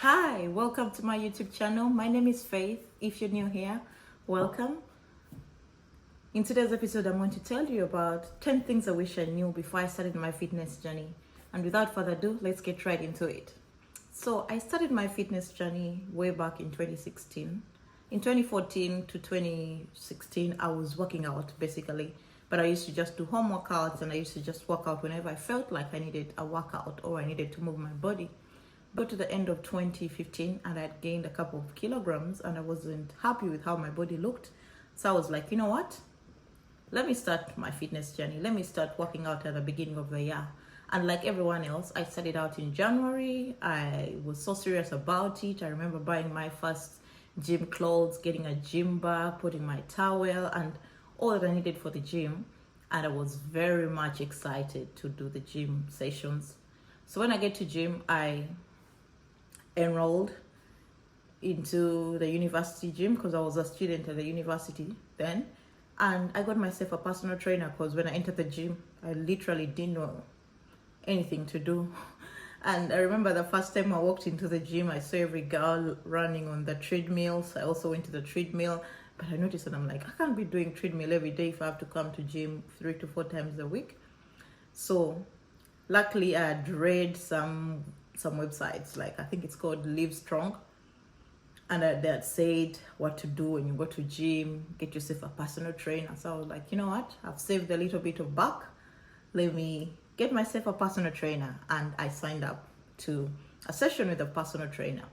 Hi, welcome to my YouTube channel. My name is Faith. If you're new here, welcome. In today's episode, I'm going to tell you about 10 things I wish I knew before I started my fitness journey. And without further ado, let's get right into it. So I started my fitness journey way back in 2016. In 2014 to 2016, I was working out basically, but I used to just do home workouts and I used to just work out whenever I felt like I needed a workout or I needed to move my body. Got to the end of 2015 and I'd gained a couple of kilograms and I wasn't happy with how my body looked. So I was like, you know what? Let me start my fitness journey. Let me start working out at the beginning of the year. And like everyone else, I started out in January. I was so serious about it. I remember buying my first gym clothes, getting a gym bag, putting my towel and all that I needed for the gym. And I was very much excited to do the gym sessions. So when I get to gym, I enrolled into the university gym because I was a student at the university then, and I got myself a personal trainer because when I entered the gym I literally didn't know anything to do. And I remember the first time I walked into the gym, I saw every girl running on the treadmill, so I also went to the treadmill. But I noticed that I'm like, I can't be doing treadmill every day if I have to come to gym 3 to 4 times a week. So luckily I had read some websites, like I think it's called Live Strong, and they had said what to do when you go to gym, get yourself a personal trainer. So I was like, you know what, I've saved a little bit of buck, let me get myself a personal trainer. And I signed up to a session with a personal trainer.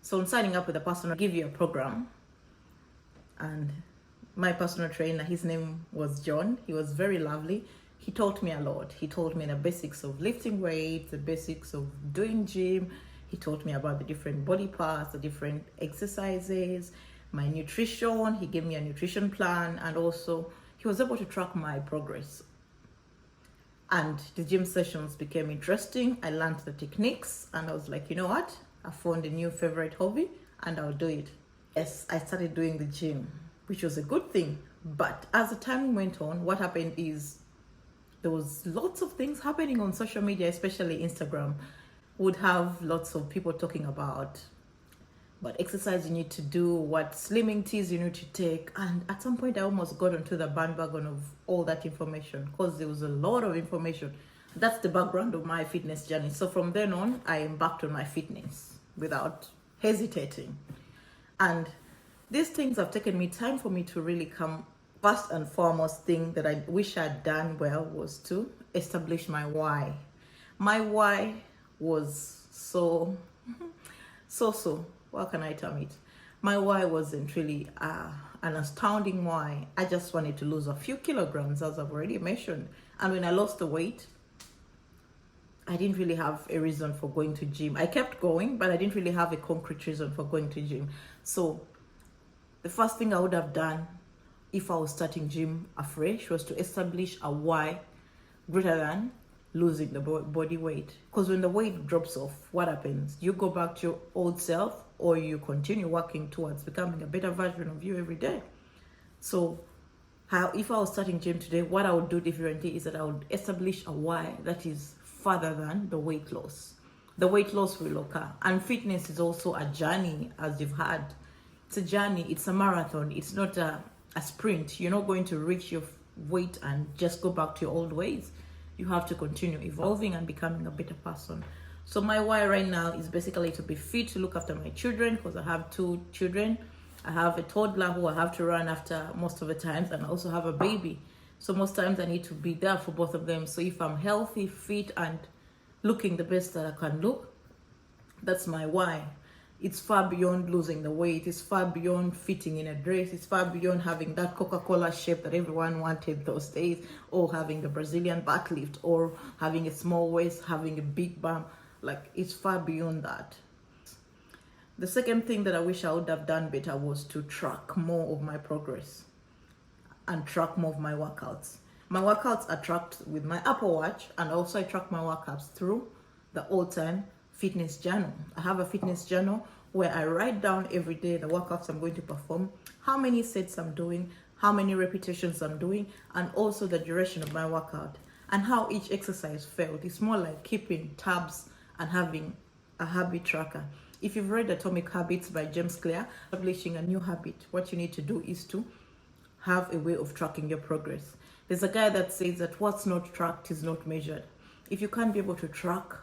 So in signing up with a personal, give you a program. And my personal trainer, his name was John. He was very lovely. He taught me a lot. He taught me the basics of lifting weights, the basics of doing gym. He taught me about the different body parts, the different exercises, my nutrition. He gave me a nutrition plan, and also he was able to track my progress. And the gym sessions became interesting. I learned the techniques and I was like, you know what? I found a new favorite hobby and I'll do it. Yes, I started doing the gym, which was a good thing. But as the time went on, what happened is there was lots of things happening on social media, especially Instagram. Would have lots of people talking about what exercise you need to do, what slimming teas you need to take. And at some point I almost got onto the bandwagon of all that information because there was a lot of information. That's the background of my fitness journey. So from then on, I embarked on my fitness without hesitating. And these things have taken me time for me to really come. First and foremost thing that I wish I'd done well was to establish my why. My why was so, what can I term it? My why wasn't really an astounding why. I just wanted to lose a few kilograms, as I've already mentioned. And when I lost the weight, I didn't really have a reason for going to gym. I kept going, but I didn't really have a concrete reason for going to gym. So the first thing I would have done if I was starting gym afresh was to establish a why greater than losing the body weight. Because when the weight drops off, what happens? You go back to your old self or you continue working towards becoming a better version of you every day. So if I was starting gym today, what I would do differently is that I would establish a why that is further than the weight loss. The weight loss will occur. And fitness is also a journey, as you've had. It's a journey, it's a marathon, it's not a sprint. You're not going to reach your weight and just go back to your old ways. You have to continue evolving and becoming a better person. So my why right now is basically to be fit, to look after my children, because I have 2 children. I have a toddler who I have to run after most of the times, and I also have a baby. So most times I need to be there for both of them. So if I'm healthy, fit, and looking the best that I can look, that's my why. It's far beyond losing the weight. It's far beyond fitting in a dress. It's far beyond having that Coca-Cola shape that everyone wanted those days, or having the Brazilian butt lift, or having a small waist, having a big bum. Like, it's far beyond that. The second thing that I wish I would have done better was to track more of my progress and track more of my workouts. My workouts are tracked with my Apple Watch, and also I track my workouts through the all-time fitness journal. I have a fitness journal where I write down every day the workouts I'm going to perform, how many sets I'm doing, how many repetitions I'm doing, and also the duration of my workout and how each exercise felt. It's more like keeping tabs and having a habit tracker. If you've read Atomic Habits by James Clear, establishing a new habit, what you need to do is to have a way of tracking your progress. There's a guy that says that what's not tracked is not measured. If you can't be able to track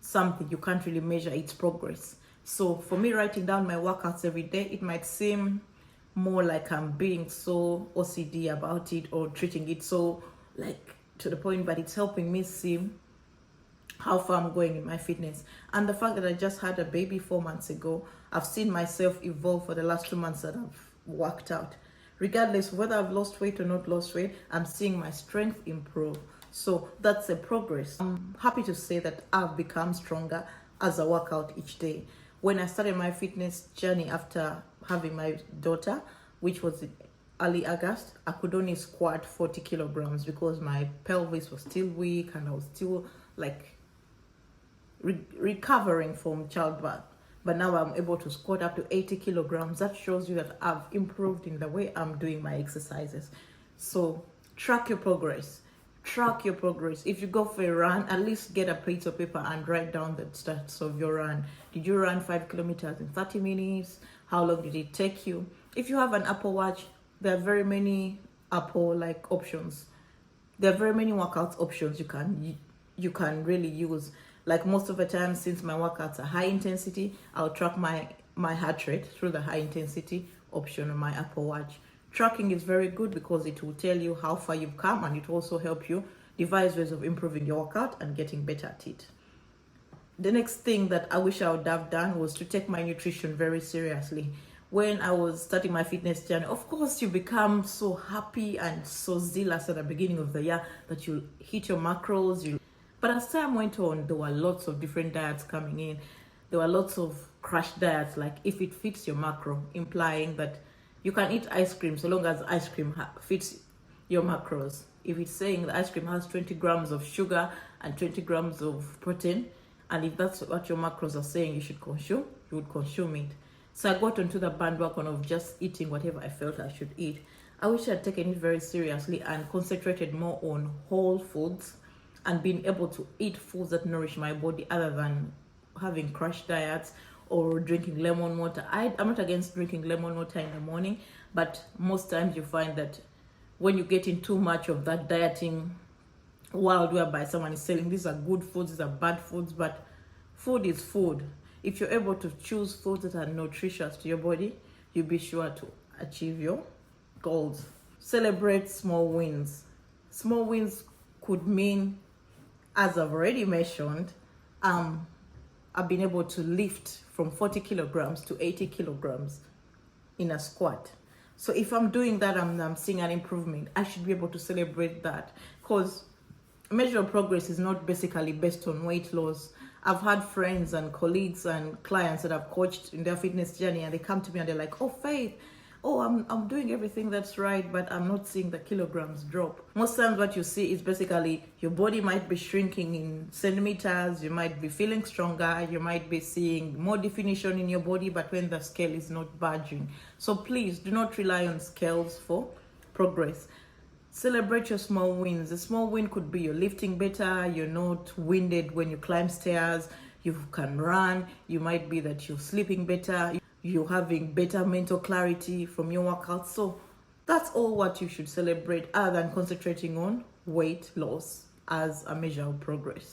something, you can't really measure its progress. So for me, writing down my workouts every day, it might seem more like I'm being so OCD about it or treating it so like to the point, but it's helping me see how far I'm going in my fitness. And the fact that I just had a baby 4 months ago, I've seen myself evolve for the last 2 months that I've worked out. Regardless of whether I've lost weight or not lost weight, I'm seeing my strength improve. So that's a progress. I'm happy to say that I've become stronger as I work out each day. When I started my fitness journey after having my daughter, which was in early August, I could only squat 40 kilograms because my pelvis was still weak and I was still like recovering from childbirth. But now I'm able to squat up to 80 kilograms. That shows you that I've improved in the way I'm doing my exercises. So track your progress. Track your progress. If you go for a run, at least get a piece of paper and write down the stats of your run. Did you run 5 kilometers in 30 minutes? How long did it take you? If you have an Apple Watch, there are very many Apple options. There are very many workouts options you can really use. Like most of the time, since my workouts are high intensity, I'll track my heart rate through the high intensity option on my Apple Watch. Tracking is very good because it will tell you how far you've come, and it will also help you devise ways of improving your workout and getting better at it. The next thing that I wish I would have done was to take my nutrition very seriously. When I was starting my fitness journey, of course, you become so happy and so zealous at the beginning of the year that you hit your macros. But as time went on, there were lots of different diets coming in. There were lots of crash diets, like if it fits your macro, implying that you can eat ice cream so long as ice cream fits your macros. If it's saying the ice cream has 20 grams of sugar and 20 grams of protein, and if that's what your macros are saying you should consume, you would consume it. So I got onto the bandwagon of just eating whatever I felt I should eat. I wish I'd taken it very seriously and concentrated more on whole foods and being able to eat foods that nourish my body other than having crash diets or drinking lemon water. I'm not against drinking lemon water in the morning, but most times you find that when you get in too much of that dieting world whereby someone is saying these are good foods, these are bad foods, but food is food. If you're able to choose foods that are nutritious to your body, you'll be sure to achieve your goals. Celebrate small wins. Small wins could mean, as I've already mentioned, I've been able to lift from 40 kilograms to 80 kilograms in a squat. So if I'm doing that, I'm seeing an improvement. I should be able to celebrate that, because measure of progress is not basically based on weight loss. I've had friends and colleagues and clients that I've coached in their fitness journey, and they come to me and they're like, "Oh, Faith, I'm doing everything that's right, but I'm not seeing the kilograms drop." Most times what you see is basically your body might be shrinking in centimeters, you might be feeling stronger, you might be seeing more definition in your body, but when the scale is not budging. So please do not rely on scales for progress. Celebrate your small wins. A small win could be you're lifting better, you're not winded when you climb stairs, you can run, you might be that you're sleeping better, you're having better mental clarity from your workout. So that's all what you should celebrate, other than concentrating on weight loss as a measure of progress.